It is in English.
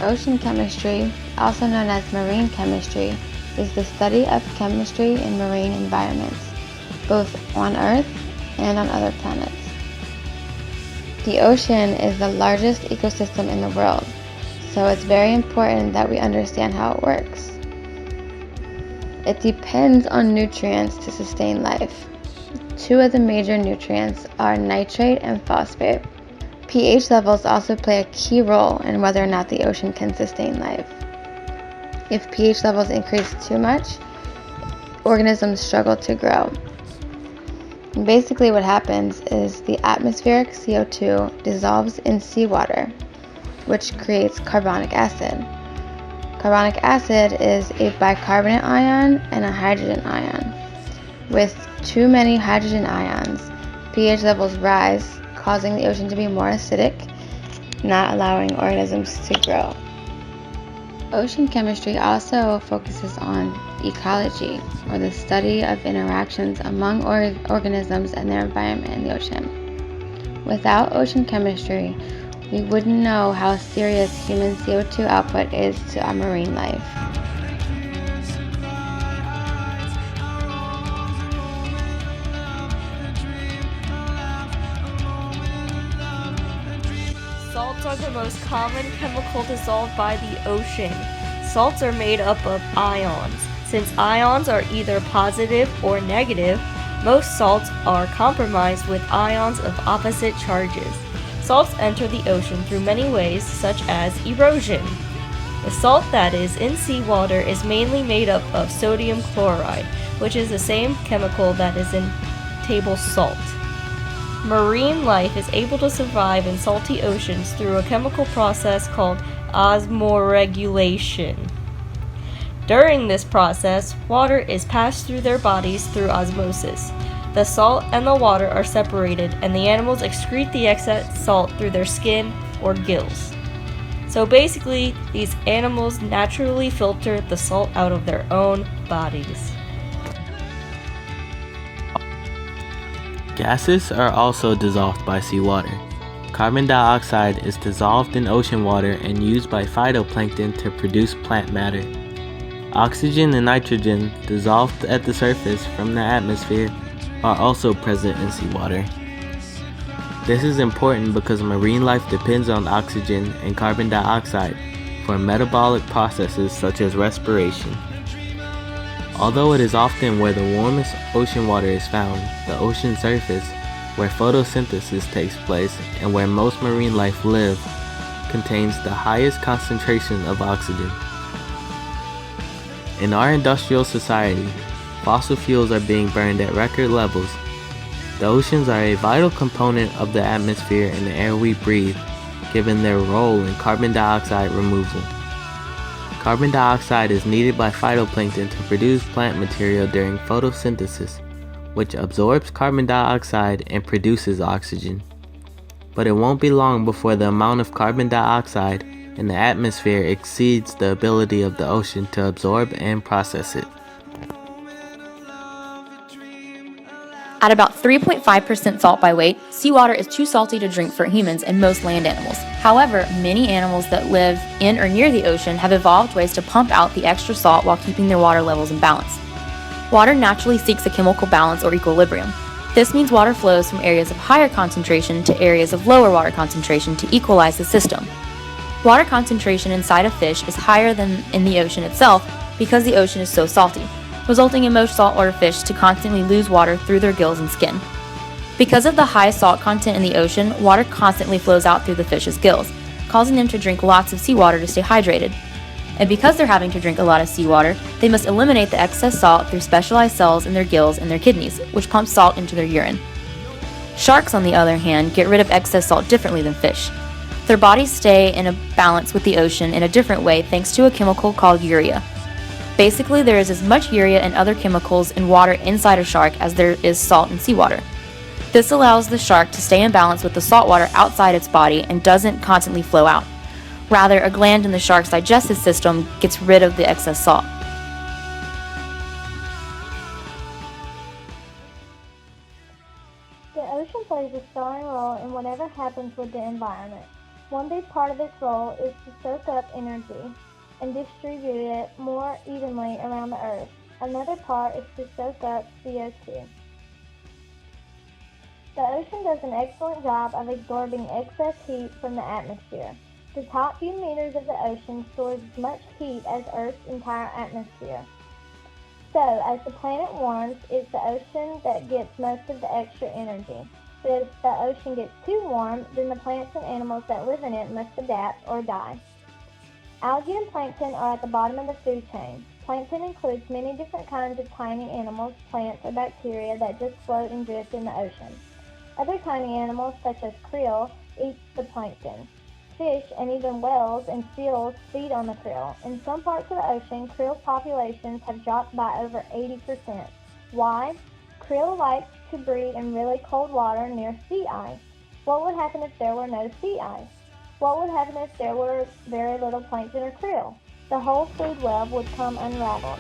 Ocean chemistry, also known as marine chemistry, is the study of chemistry in marine environments, both on Earth and on other planets. The ocean is the largest ecosystem in the world, so it's very important that we understand how it works. It depends on nutrients to sustain life. Two of the major nutrients are nitrate and phosphate. pH levels also play a key role in whether or not the ocean can sustain life. If pH levels increase too much, organisms struggle to grow. And basically what happens is the atmospheric CO2 dissolves in seawater, which creates carbonic acid. Carbonic acid is a bicarbonate ion and a hydrogen ion. With too many hydrogen ions, pH levels rise, causing the ocean to be more acidic, not allowing organisms to grow. Ocean chemistry also focuses on ecology, or the study of interactions among organisms and their environment in the ocean. Without ocean chemistry, we wouldn't know how serious human CO2 output is to our marine life. Salts are the most common chemical dissolved by the ocean. Salts are made up of ions. Since ions are either positive or negative, most salts are compromised with ions of opposite charges. Salts enter the ocean through many ways, such as erosion. The salt that is in seawater is mainly made up of sodium chloride, which is the same chemical that is in table salt. Marine life is able to survive in salty oceans through a chemical process called osmoregulation. During this process, water is passed through their bodies through osmosis. The salt and the water are separated, and the animals excrete the excess salt through their skin or gills. So basically, these animals naturally filter the salt out of their own bodies. Gases are also dissolved by seawater. Carbon dioxide is dissolved in ocean water and used by phytoplankton to produce plant matter. Oxygen and nitrogen, dissolved at the surface from the atmosphere, are also present in seawater. This is important because marine life depends on oxygen and carbon dioxide for metabolic processes such as respiration. Although it is often where the warmest ocean water is found, the ocean surface, where photosynthesis takes place and where most marine life live, contains the highest concentration of oxygen. In our industrial society, fossil fuels are being burned at record levels. The oceans are a vital component of the atmosphere and the air we breathe, given their role in carbon dioxide removal. Carbon dioxide is needed by phytoplankton to produce plant material during photosynthesis, which absorbs carbon dioxide and produces oxygen. But it won't be long before the amount of carbon dioxide in the atmosphere exceeds the ability of the ocean to absorb and process it. At about 3.5% salt by weight, seawater is too salty to drink for humans and most land animals. However, many animals that live in or near the ocean have evolved ways to pump out the extra salt while keeping their water levels in balance. Water naturally seeks a chemical balance or equilibrium. This means water flows from areas of higher concentration to areas of lower water concentration to equalize the system. Water concentration inside a fish is higher than in the ocean itself because the ocean is so salty, resulting in most saltwater fish to constantly lose water through their gills and skin. Because of the high salt content in the ocean, water constantly flows out through the fish's gills, causing them to drink lots of seawater to stay hydrated. And because they're having to drink a lot of seawater, they must eliminate the excess salt through specialized cells in their gills and their kidneys, which pump salt into their urine. Sharks, on the other hand, get rid of excess salt differently than fish. Their bodies stay in a balance with the ocean in a different way thanks to a chemical called urea. Basically, there is as much urea and other chemicals in water inside a shark as there is salt in seawater. This allows the shark to stay in balance with the salt water outside its body and doesn't constantly flow out. Rather, a gland in the shark's digestive system gets rid of the excess salt. The ocean plays a starring role in whatever happens with the environment. One big part of its role is to soak up energy and distribute it more evenly around the Earth. Another part is to soak up CO2. The ocean does an excellent job of absorbing excess heat from the atmosphere. The top few meters of the ocean stores as much heat as Earth's entire atmosphere. So, as the planet warms, it's the ocean that gets most of the extra energy. But if the ocean gets too warm, then the plants and animals that live in it must adapt or die. Algae and plankton are at the bottom of the food chain. Plankton includes many different kinds of tiny animals, plants, or bacteria that just float and drift in the ocean. Other tiny animals, such as krill, eat the plankton. Fish and even whales and seals feed on the krill. In some parts of the ocean, krill populations have dropped by over 80%. Why? Krill like to breed in really cold water near sea ice. What would happen if there were no sea ice? What would happen if there were very little plankton or krill? The whole food web would come unraveled.